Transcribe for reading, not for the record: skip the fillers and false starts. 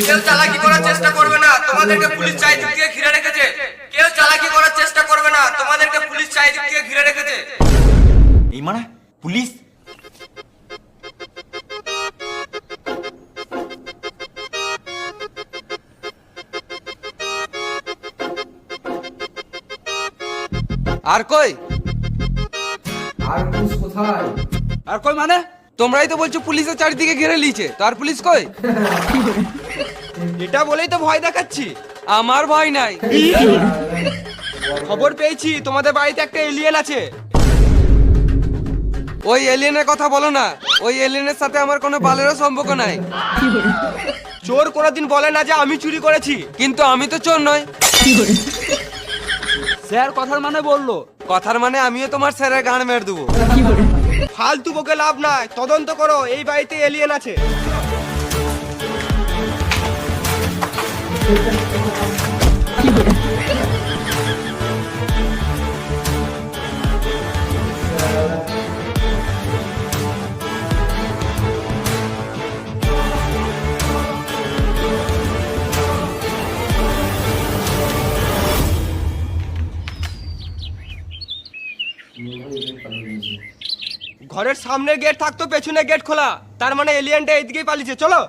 কেউ চালাকি করার চেষ্টা করবে না, তোমাদেরকে পুলিশ চারিদিক থেকে ঘিরে রেখেছে। কেউ চালাকি করার চেষ্টা করবে না, তোমাদেরকে পুলিশ চারিদিক থেকে ঘিরে রেখেছে। এই মানে পুলিশ? আর কই? আর পুলিশ কোথায়? আর কই মানে? তোমরাই তো বলছো পুলিশের চারিদিকে ঘিরে লিয়েছে, তার পুলিশ কই? এটা বলেই তো ভয় দেখাচ্ছি। আমার ভয় নাই। খবর পেয়েছি তোমাদের বাড়িতে একটা এলিয়েন আছে। ওই এলিয়েনের কথা বলো না, ওই এলিয়েনের সাথে আমার কোনো বালেরও সম্পর্ক নাই। চোর কোনোদিন বলে না যে আমি চুরি করেছি। কিন্তু আমি তো চোর নই। স্যার কথার মানে বললো। কথার মানে আমিও তোমার স্যারের গান মেরে দেবো। ফালতু বকে লাভ নাই, তদন্ত করো, এই বাড়িতে এলিয়েন আছে। ঘরের সামনে গেট থাকতো, পেছনে গেট খোলা, তার মানে এলিয়েনটা এইদিকেই পালিয়েছে। চলো।